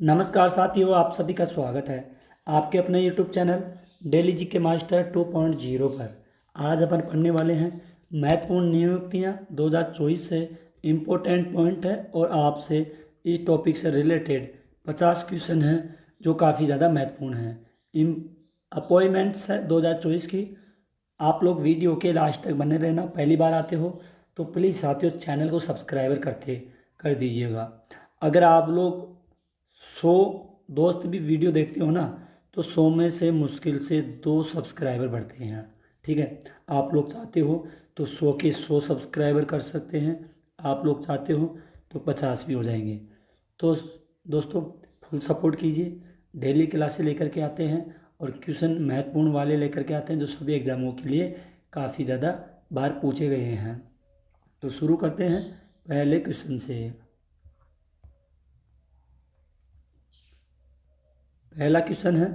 नमस्कार साथियों, आप सभी का स्वागत है आपके अपने यूट्यूब चैनल डेली जी के मास्टर 2.0 पर। आज अपन पढ़ने वाले हैं महत्वपूर्ण नियुक्तियां 2024 से इम्पोर्टेंट पॉइंट है और आपसे इस टॉपिक से रिलेटेड 50 क्वेश्चन हैं जो काफ़ी ज़्यादा महत्वपूर्ण हैं। इन अपॉइंटमेंट्स है 2024 की। आप लोग वीडियो के लास्ट तक बने रहना। पहली बार आते हो तो प्लीज़ साथियों चैनल को सब्सक्राइबर कर दीजिएगा। अगर आप लोग 100 दोस्त भी वीडियो देखते हो ना तो 100 में से मुश्किल से 2 सब्सक्राइबर बढ़ते हैं। ठीक है, आप लोग चाहते हो तो 100 के 100 सब्सक्राइबर कर सकते हैं, आप लोग चाहते हो तो 50 भी हो जाएंगे। तो दोस्तों फुल सपोर्ट कीजिए। डेली क्लासें लेकर के आते हैं और क्वेश्चन महत्वपूर्ण वाले लेकर के आते हैं जो सभी एग्जामों के लिए काफ़ी ज़्यादा बार पूछे गए हैं। तो शुरू करते हैं पहले क्वेश्चन से। पहला क्वेश्चन है,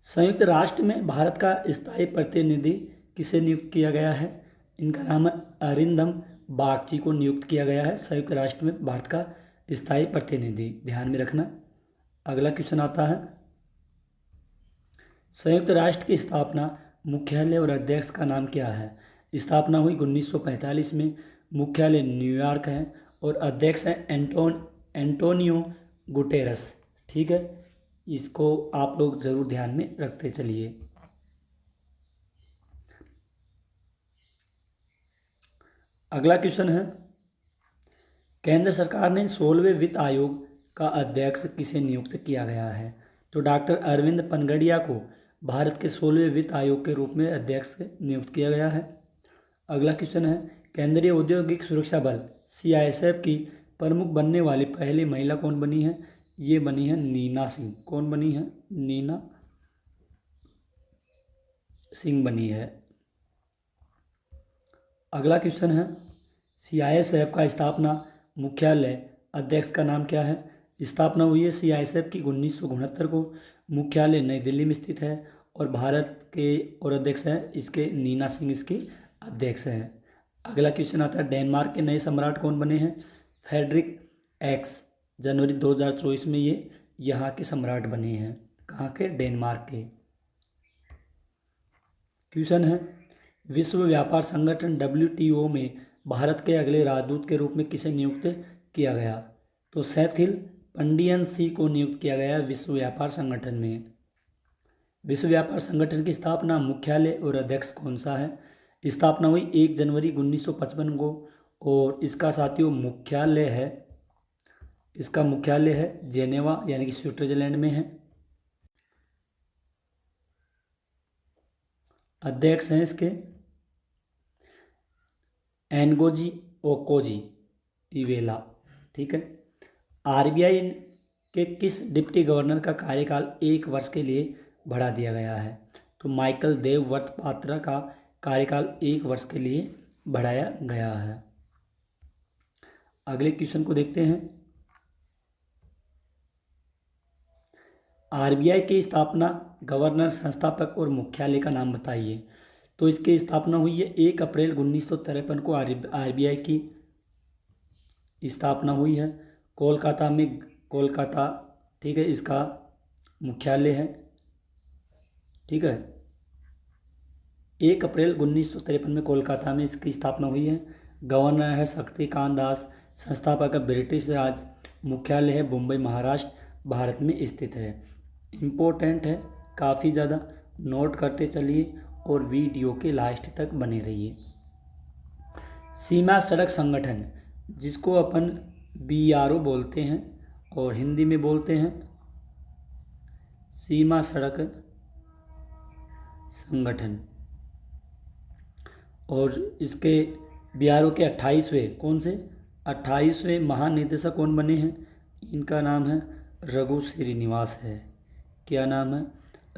संयुक्त राष्ट्र में भारत का स्थायी प्रतिनिधि किसे नियुक्त किया गया है? इनका नाम है अरिंदम बागची को नियुक्त किया गया है संयुक्त राष्ट्र में भारत का स्थायी प्रतिनिधि। ध्यान में रखना। अगला क्वेश्चन आता है, संयुक्त राष्ट्र की स्थापना, मुख्यालय और अध्यक्ष का नाम क्या है? स्थापना हुई 1945 में, मुख्यालय न्यूयॉर्क है और अध्यक्ष है एंटोनियो गुटेरस। ठीक है, इसको आप लोग जरूर ध्यान में रखते चलिए। अगला क्वेश्चन है, केंद्र सरकार ने 16वें वित्त आयोग का अध्यक्ष किसे नियुक्त किया गया है? तो डॉक्टर अरविंद पनगड़िया को भारत के 16वें वित्त आयोग के रूप में अध्यक्ष नियुक्त किया गया है। अगला क्वेश्चन है, केंद्रीय औद्योगिक सुरक्षा बल CISF की प्रमुख बनने वाली पहली महिला कौन बनी है? ये बनी है नीना सिंह। कौन बनी है? नीना सिंह बनी है। अगला क्वेश्चन है, CISF का स्थापना, मुख्यालय, अध्यक्ष का नाम क्या है? स्थापना हुई है CISF की 1969 को, मुख्यालय नई दिल्ली में स्थित है और भारत के और अध्यक्ष हैं इसके नीना सिंह इसके अध्यक्ष हैं। अगला क्वेश्चन आता है, डेनमार्क के नए सम्राट कौन बने हैं? Frederick x. जनवरी 2024 में ये यहाँ के सम्राट बने हैं। कहाँ के? डेनमार्क के। क्वेश्चन है, विश्व व्यापार संगठन WTO में भारत के अगले राजदूत के रूप में किसे नियुक्त किया गया? तो सेथिल पंडियन सी को नियुक्त किया गया विश्व व्यापार संगठन में। विश्व व्यापार संगठन की स्थापना, मुख्यालय और अध्यक्ष कौन सा है? स्थापना हुई 1 जनवरी 1955 को और इसका साथियों मुख्यालय है जेनेवा यानी कि स्विट्जरलैंड में है। अध्यक्ष हैं इसके एनगोजी ओकोजी इवेला। ठीक है, RBI के किस डिप्टी गवर्नर का कार्यकाल 1 वर्ष के लिए बढ़ा दिया गया है? तो माइकल देवव्रत पात्रा का कार्यकाल 1 वर्ष के लिए बढ़ाया गया है। अगले क्वेश्चन को देखते हैं, RBI की स्थापना, गवर्नर, संस्थापक और मुख्यालय का नाम बताइए। तो इसकी स्थापना हुई है 1 अप्रैल 1953 को RBI की स्थापना हुई है कोलकाता में। कोलकाता, ठीक है, इसका मुख्यालय है। ठीक है, 1 अप्रैल 1953 में कोलकाता में इसकी स्थापना हुई है। गवर्नर है शक्तिकांत दास, संस्थापक है ब्रिटिश राज, मुख्यालय है मुंबई महाराष्ट्र भारत में स्थित है। इम्पोर्टेंट है, काफ़ी ज़्यादा नोट करते चलिए और वीडियो के लास्ट तक बने रहिए। सीमा सड़क संगठन, जिसको अपन BRO बोलते हैं और हिंदी में बोलते हैं सीमा सड़क संगठन, और इसके BRO के 28वें महानिदेशक कौन बने हैं? इनका नाम है रघु श्रीनिवास है। क्या नाम है?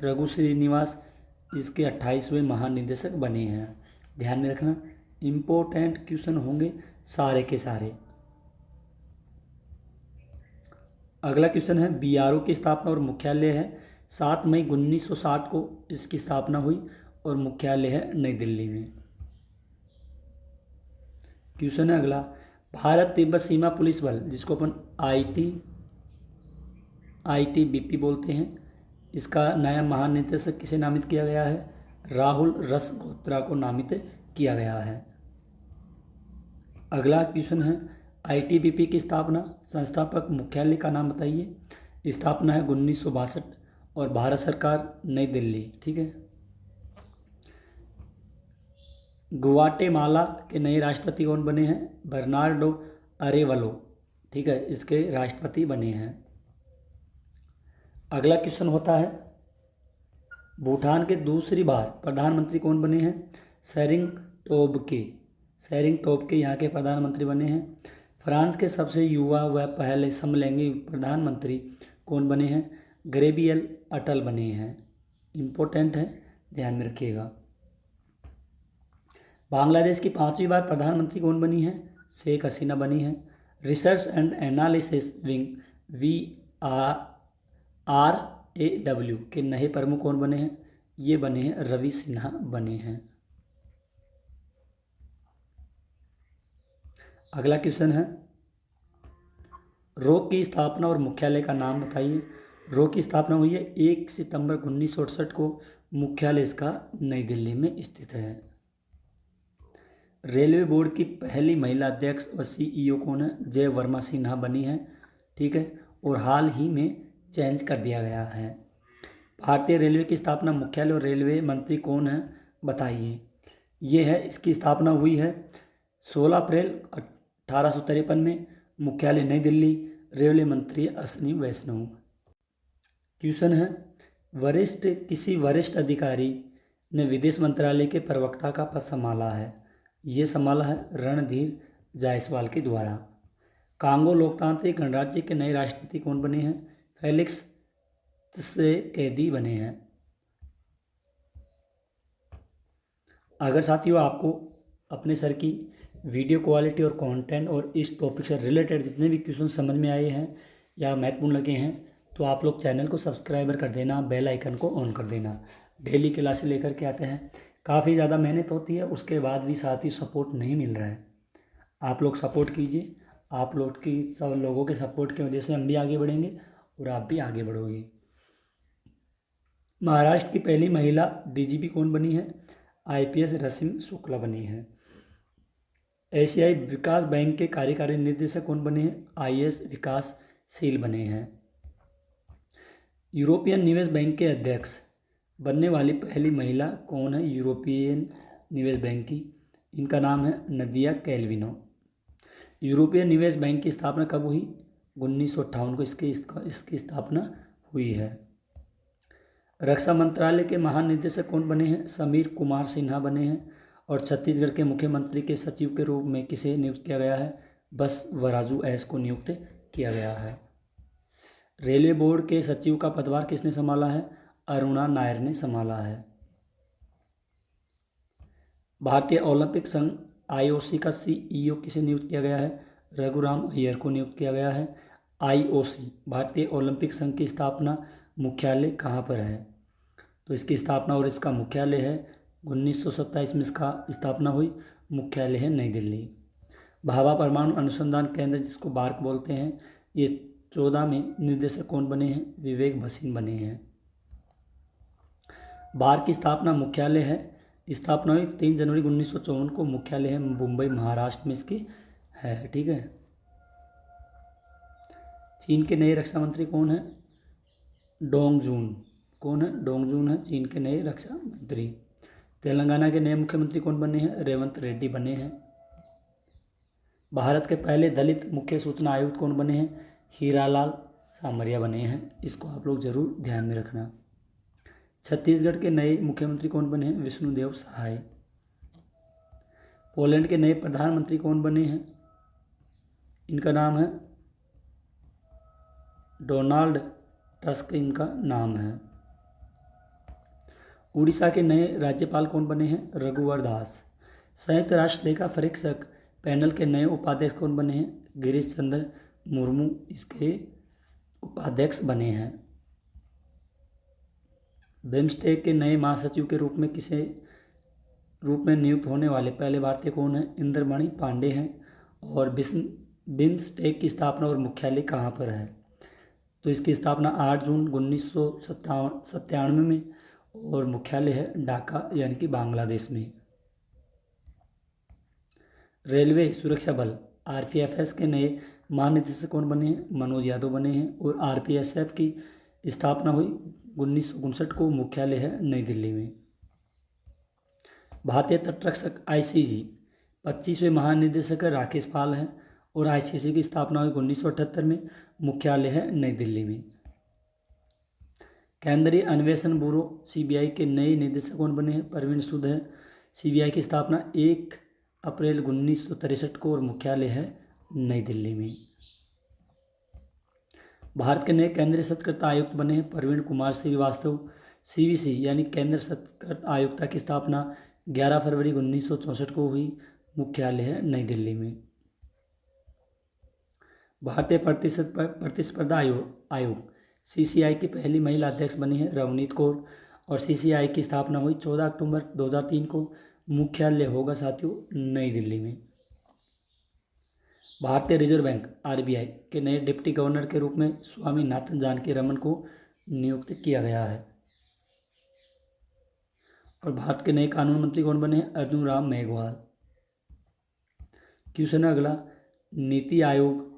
रघु श्रीनिवास इसके 28वें महानिदेशक बने हैं। ध्यान में रखना, इम्पोर्टेंट क्वेश्चन होंगे सारे के सारे। अगला क्वेश्चन है, BRO की स्थापना और मुख्यालय है 7 मई 1960 को इसकी स्थापना हुई और मुख्यालय है नई दिल्ली में। क्वेश्चन है अगला, भारत तिब्बत सीमा पुलिस बल, जिसको अपन ITBP बोलते हैं, इसका नया महानिदेशक किसे नामित किया गया है? राहुल रसगोत्रा को नामित किया गया है। अगला क्वेश्चन है, ITBP की स्थापना, संस्थापक, मुख्यालय का नाम बताइए। स्थापना है 1962 और भारत सरकार नई दिल्ली। ठीक है। ग्वाटेमाला के नए राष्ट्रपति कौन बने हैं? बर्नार्डो अरेवलो। ठीक है, इसके राष्ट्रपति बने हैं। अगला क्वेश्चन होता है, भूटान के दूसरी बार प्रधानमंत्री कौन बने हैं? सेरिंग टोब्गे यहाँ के प्रधानमंत्री बने हैं। फ्रांस के सबसे युवा व पहले समलैंगिक प्रधानमंत्री कौन बने हैं? गैब्रियल अटल बने हैं। इम्पोर्टेंट है, ध्यान में रखिएगा। बांग्लादेश की 5वीं बार प्रधानमंत्री कौन बनी है? शेख हसीना बनी है। Research and analysis wing RAW के नए प्रमुख कौन बने हैं? ये बने हैं रवि सिन्हा बने हैं। अगला क्वेश्चन है, रो की स्थापना और मुख्यालय का नाम बताइए। रो की स्थापना हुई है 1 सितंबर 1968 को। मुख्यालय इसका नई दिल्ली में स्थित है। रेलवे बोर्ड की पहली महिला अध्यक्ष और CEO कौन है? जय वर्मा सिन्हा बनी है। ठीक है, और हाल ही में चेंज कर दिया गया है। भारतीय रेलवे की स्थापना, मुख्यालय और रेलवे मंत्री कौन है? बताइए। ये है, इसकी स्थापना हुई है 16 अप्रैल 1853 में। मुख्यालय नई दिल्ली। रेलवे मंत्री अश्विनी वैष्णव। क्वेश्चन है, किसी वरिष्ठ अधिकारी ने विदेश मंत्रालय के प्रवक्ता का पद संभाला है। ये संभाला है रणधीर जायसवाल के द्वारा। कांगो लोकतांत्रिक गणराज्य के नए राष्ट्रपति कौन बने हैं? फेलिक्स त्शेकेदी बने हैं। अगर साथियों आपको अपने सर की वीडियो क्वालिटी और कंटेंट और इस टॉपिक से रिलेटेड जितने भी क्वेश्चन समझ में आए हैं या महत्वपूर्ण लगे हैं, तो आप लोग चैनल को सब्सक्राइबर कर देना, बेल आइकन को ऑन कर देना। डेली क्लासेस लेकर के आते हैं, काफ़ी ज़्यादा मेहनत होती है, उसके बाद भी साथ ही सपोर्ट नहीं मिल रहा है। आप लोग सपोर्ट कीजिए। आप लोग की सब लोगों के सपोर्ट की वजह से हम भी आगे बढ़ेंगे और आप भी आगे बढ़ोगे। महाराष्ट्र की पहली महिला DGP कौन बनी है? IPS रश्मि शुक्ला बनी है। एशियाई विकास बैंक के कार्यकारी निदेशक कौन बने हैं? IS विकासशील बने हैं। यूरोपियन निवेश बैंक के अध्यक्ष बनने वाली पहली महिला कौन है? यूरोपियन निवेश बैंक की, इनका नाम है नदिया कैल्विनो। यूरोपियन निवेश बैंक की स्थापना कब हुई? 1958 को इसकी स्थापना हुई है। रक्षा मंत्रालय के महानिदेशक कौन बने हैं? समीर कुमार सिन्हा बने हैं। और छत्तीसगढ़ के मुख्यमंत्री के सचिव के रूप में किसे नियुक्त किया गया है? बस वराजू एस को नियुक्त किया गया है। रेलवे बोर्ड के सचिव का पदभार किसने संभाला है? अरुणा नायर ने संभाला है। भारतीय ओलंपिक संघ IOC का CEO किसे नियुक्त किया गया है? रघुराम अय्यर को नियुक्त किया गया है। IOC भारतीय ओलंपिक संघ की स्थापना मुख्यालय कहाँ पर है? तो इसकी स्थापना और इसका मुख्यालय है 1927 में इसका स्थापना हुई। मुख्यालय है नई दिल्ली। भाभा परमाणु अनुसंधान केंद्र, जिसको बार्क बोलते हैं, ये 14 में निदेशक कौन बने हैं? विवेक भसीन बने हैं। बार्क की स्थापना मुख्यालय है, स्थापना हुई 3 जनवरी 1954 को। मुख्यालय है मुंबई, महाराष्ट्र में इसकी है। ठीक है। चीन के नए रक्षा मंत्री कौन है? डोंग जून। कौन है? डोंग जून है चीन के नए रक्षा मंत्री। तेलंगाना के नए मुख्यमंत्री कौन बने हैं? रेवंत रेड्डी बने हैं। भारत के पहले दलित मुख्य सूचना आयुक्त कौन बने हैं? हीरालाल सामरिया बने हैं। इसको आप लोग जरूर ध्यान में रखना। छत्तीसगढ़ के नए मुख्यमंत्री कौन बने हैं? विष्णुदेव सहाय। पोलैंड के नए प्रधानमंत्री कौन बने हैं? इनका नाम है डोनाल्ड टस्क, इनका नाम है। उड़ीसा के नए राज्यपाल कौन बने हैं? रघुवर दास। संयुक्त राष्ट्र लेखा परीक्षक पैनल के नए उपाध्यक्ष कौन बने हैं? गिरीश चंद्र मुर्मू इसके उपाध्यक्ष बने हैं। बिम्स्टेक के नए महासचिव के रूप में नियुक्त होने वाले पहले भारतीय कौन है? इंद्रमणि पांडे हैं। और बिम्सटेक की स्थापना और मुख्यालय कहाँ पर है? तो इसकी स्थापना 8 जून 1997 में और मुख्यालय है ढाका यानी कि बांग्लादेश में। रेलवे सुरक्षा बल आरपीएफएस के नए महानिदेशक कौन बने हैं? मनोज यादव बने हैं। और आरपीएसएफ की स्थापना हुई 1959 को, मुख्यालय है नई दिल्ली में। भारतीय तटरक्षक आईसीजी 25वें महानिदेशक राकेश पाल हैं और आईसीसी की स्थापना हुई 1978 में, मुख्यालय है नई दिल्ली में। केंद्रीय अन्वेषण ब्यूरो सीबीआई के नए निदेशक कौन बने हैं? प्रवीण सूद है। सीबीआई की स्थापना 1 अप्रैल 1963 को और मुख्यालय है नई दिल्ली में। भारत के नए केंद्रीय सतर्कता आयुक्त बने हैं प्रवीण कुमार श्रीवास्तव। सीवीसी यानी केंद्र सतर्कता आयुक्ता की स्थापना 11 फरवरी 1964 को हुई, मुख्यालय है नई दिल्ली में। भारतीय प्रतिस्पर्धा आयोग सीसीआई की पहली महिला अध्यक्ष बनी है रवनीत कौर और सीसीआई की स्थापना हुई 14 अक्टूबर 2003 को, मुख्यालय होगा साथियों नई दिल्ली में। भारतीय रिजर्व बैंक आरबीआई के नए डिप्टी गवर्नर के रूप में स्वामीनाथन जानकी रमन को नियुक्त किया गया है। और भारत के नए कानून मंत्री कौन बने हैं? अर्जुन राम मेघवाल। क्वेश्चन है अगला, नीति आयोग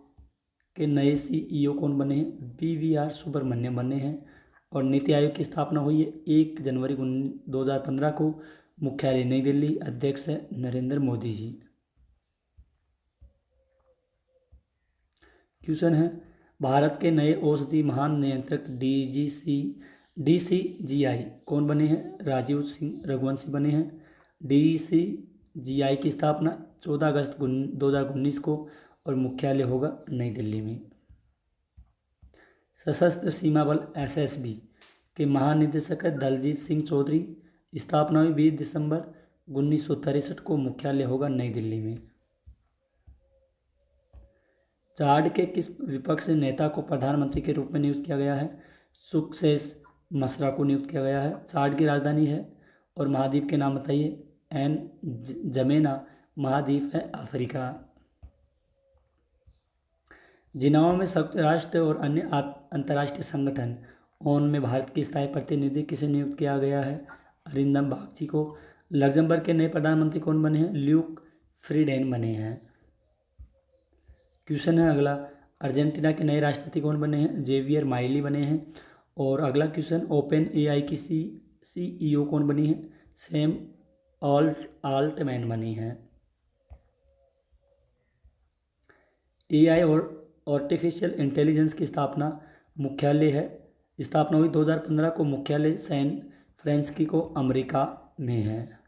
के नए सीईओ कौन बने हैं? बीवीआर सुब्रमण्यम बने हैं और नीति आयोग की स्थापना हुई है 1 जनवरी 2015 को, मुख्यालय नई दिल्ली, अध्यक्ष है नरेंद्र मोदी जी। क्वेश्चन है, भारत के नए औषधि महानियंत्रक डीसीजीआई कौन बने हैं? राजीव सिंह रघुवंशी बने हैं। डीसीजीआई की स्थापना 14 अगस्त 2019 को और मुख्यालय होगा नई दिल्ली में। सशस्त्र सीमा बल एसएसबी के महानिदेशक है दलजीत सिंह चौधरी। स्थापना हुई 20 दिसंबर 1963 को, मुख्यालय होगा नई दिल्ली में। चाड के किस विपक्ष नेता को प्रधानमंत्री के रूप में नियुक्त किया गया है? सुक्सेस मसरा को नियुक्त किया गया है। चाड की राजधानी है और महाद्वीप के नाम बताइए। एन जमेना महाद्वीप है अफ्रीका। जिनेवा में संयुक्त राष्ट्र और अन्य अंतर्राष्ट्रीय संगठन ओन में भारत की स्थायी प्रतिनिधि किसे नियुक्त किया गया है? अरिंदम बागची को। लग्जमबर्ग के नए प्रधानमंत्री कौन बने हैं? ल्यूक फ्रीडेन बने हैं। क्वेश्चन है अगला, अर्जेंटीना के नए राष्ट्रपति कौन बने हैं? जेवियर माइली बने हैं। और अगला क्वेश्चन, ओपन एआई की सीईओ कौन बनी है? सैम आल्टमैन बनी है। एआई और आर्टिफिशियल इंटेलिजेंस की स्थापना मुख्यालय है, स्थापना हुई 2015 को, मुख्यालय सैन फ्रांसिस्को अमेरिका में है।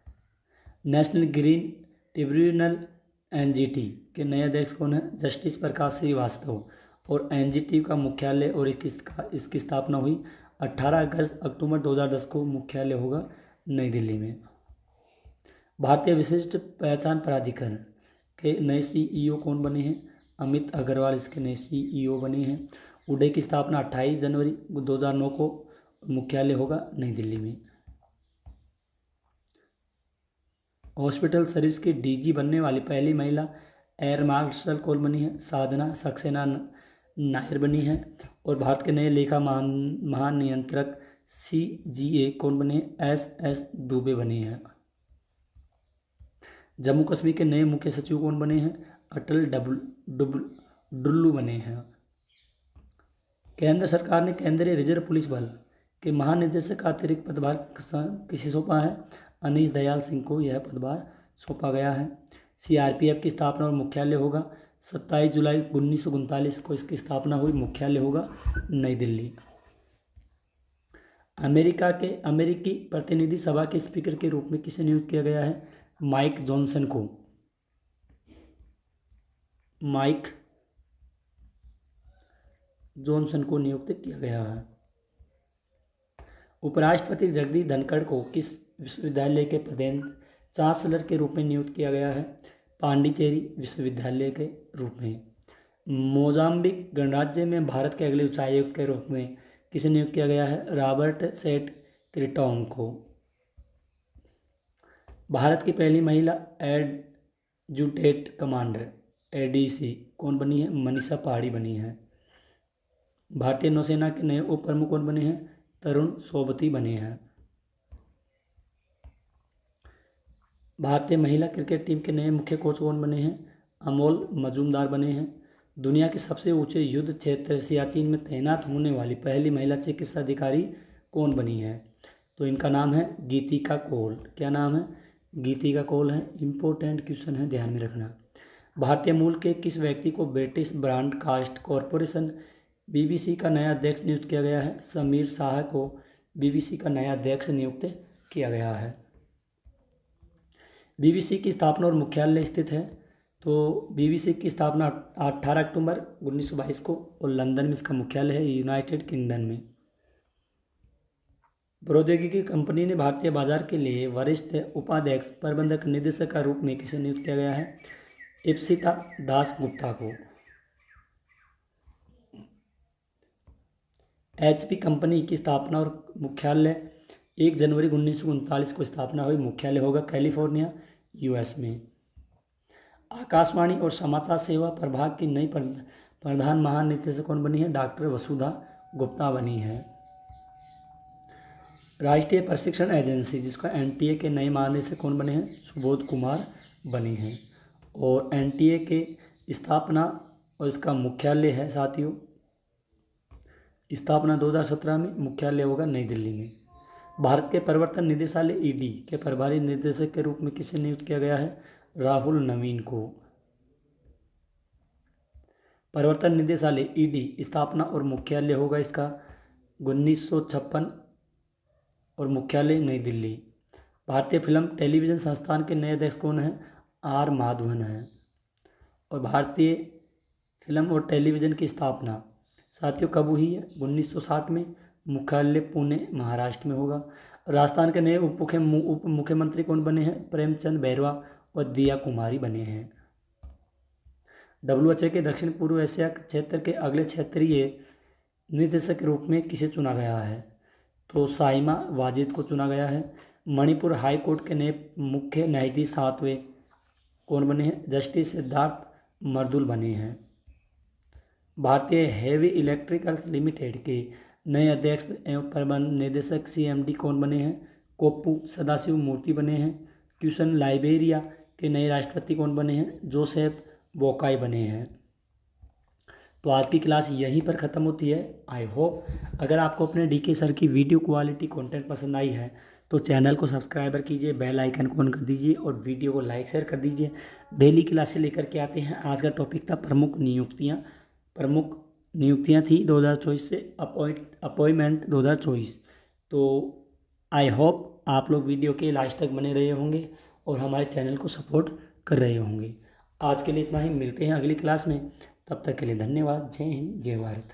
नेशनल ग्रीन ट्रिब्यूनल एनजीटी के नए अध्यक्ष कौन है? जस्टिस प्रकाश श्रीवास्तव। और एनजीटी का मुख्यालय और इसकी स्थापना हुई 18 अक्टूबर 2010 को, मुख्यालय होगा नई दिल्ली में। भारतीय विशिष्ट पहचान प्राधिकरण के नए सीईओ कौन बने हैं? अमित अग्रवाल इसके नए सीईओ बने हैं। उडे की स्थापना 28 जनवरी 2009 को, मुख्यालय होगा नई दिल्ली में। हॉस्पिटल सर्विस की डीजी बनने वाली पहली महिला एयर मार्शल कौन बनी है? साधना सक्सेना नायर बनी है। और भारत के नए लेखा महानियंत्रक सीजीए कौन बने हैं? एस दुबे बने हैं। जम्मू कश्मीर के नए मुख्य सचिव कौन बने हैं? अटल डुल्लू बने हैं। केंद्र सरकार ने केंद्रीय रिजर्व पुलिस बल के महानिदेशक का अतिरिक्त पदभार किसे सौंपा है? अनीश दयाल सिंह को यह पदभार सौंपा गया है। सीआरपीएफ की स्थापना और मुख्यालय होगा 27 जुलाई 1939 को इसकी स्थापना हुई, मुख्यालय होगा नई दिल्ली। अमेरिकी प्रतिनिधि सभा के स्पीकर के रूप में किसे नियुक्त किया गया है? माइक जॉनसन को। माइक जॉनसन को नियुक्त किया गया है। उपराष्ट्रपति जगदीप धनखड़ को किस विश्वविद्यालय के प्रधान चांसलर के रूप में नियुक्त किया गया है? पांडिचेरी विश्वविद्यालय के रूप में। मोजाम्बिक गणराज्य में भारत के अगले उच्चायुक्त के रूप में किसे नियुक्त किया गया है? रॉबर्ट सेट क्रिटॉन को। भारत की पहली महिला एडजुटेंट कमांडर एडीसी कौन बनी है? मनीषा पहाड़ी बनी है। भारतीय नौसेना के नए उप प्रमुख कौन बने हैं? तरुण सोबती बने हैं। भारतीय महिला क्रिकेट टीम के नए मुख्य कोच कौन बने हैं? अमोल मजूमदार बने हैं। दुनिया के सबसे ऊंचे युद्ध क्षेत्र सियाचिन में तैनात होने वाली पहली महिला चिकित्सा अधिकारी कौन बनी है? तो इनका नाम है गीतिका कौल। क्या नाम है? गीतिका कौल है। इंपॉर्टेंट क्वेश्चन है, ध्यान में रखना। भारतीय मूल के किस व्यक्ति को ब्रिटिश ब्रॉडकास्ट कॉरपोरेशन बीबीसी का नया अध्यक्ष नियुक्त किया गया है? समीर शाह को बीबीसी का नया अध्यक्ष नियुक्त किया गया है। बीबीसी की स्थापना और मुख्यालय स्थित है? तो बीबीसी की स्थापना 18 अक्टूबर 1922 को और लंदन में इसका मुख्यालय है, यूनाइटेड किंगडम में। प्रौद्योगिकी कंपनी ने भारतीय बाजार के लिए वरिष्ठ उपाध्यक्ष प्रबंधक निदेशक का रूप में किसे नियुक्त किया गया है? इप्सिता दास गुप्ता को। एचपी कंपनी की स्थापना और मुख्यालय 1 जनवरी 1939 को स्थापना हुई। मुख्यालय होगा कैलिफोर्निया, यूएस में। आकाशवाणी और समाचार सेवा प्रभाग की नई प्रधान महानिदेशक कौन बनी है? डॉक्टर वसुधा गुप्ता बनी है। राष्ट्रीय प्रशिक्षण एजेंसी जिसका एनटीए के नए महानिदेशक कौन बने हैं? सुबोध कुमार बने हैं। और एनटीए के स्थापना और इसका मुख्यालय है साथियों, स्थापना 2017 में, मुख्यालय होगा नई दिल्ली में। भारत के प्रवर्तन निदेशालय ईडी के प्रभारी निदेशक के रूप में किसे नियुक्त किया गया है? राहुल नवीन को। प्रवर्तन निदेशालय ईडी स्थापना और मुख्यालय होगा इसका 1956 और मुख्यालय नई दिल्ली। भारतीय फिल्म टेलीविज़न संस्थान के नए अध्यक्ष कौन है? आर माधवन है। और भारतीय फिल्म और टेलीविज़न की स्थापना साथियों कब हुई है? 1960 में, मुख्यालय पुणे महाराष्ट्र में होगा। राजस्थान के नए उप मुख्यमंत्री कौन बने हैं? प्रेमचंद बैरवा और दिया कुमारी बने हैं। डब्ल्यूएचओ के दक्षिण पूर्व एशिया क्षेत्र के अगले क्षेत्रीय निदेशक के रूप में किसे चुना गया है? तो साइमा वाजिद को चुना गया है। मणिपुर हाई कोर्ट के नए मुख्य न्यायाधीश 7वें कौन बने हैं? जस्टिस सिद्धार्थ मर्दुल बने हैं। भारतीय हेवी इलेक्ट्रिकल्स लिमिटेड के नए अध्यक्ष एवं प्रबंध निदेशक सीएमडी कौन बने हैं? कोप्पू सदाशिव मूर्ति बने हैं। क्वेश्चन, लाइबेरिया के नए राष्ट्रपति कौन बने हैं? जोसेफ बोकाई बने हैं। तो आज की क्लास यहीं पर ख़त्म होती है। आई होप अगर आपको अपने डीके सर की वीडियो क्वालिटी कंटेंट पसंद आई है तो चैनल को सब्सक्राइबर कीजिए, बेल आइकन को ऑन कर दीजिए और वीडियो को लाइक शेयर कर दीजिए। डेली क्लासेस लेकर के आते हैं। आज का टॉपिक था प्रमुख नियुक्तियाँ थी 2024 से अपॉइंटमेंट 2024। तो आई होप आप लोग वीडियो के लास्ट तक बने रहे होंगे और हमारे चैनल को सपोर्ट कर रहे होंगे। आज के लिए इतना ही, मिलते हैं अगली क्लास में। तब तक के लिए धन्यवाद। जय हिंद, जय भारत।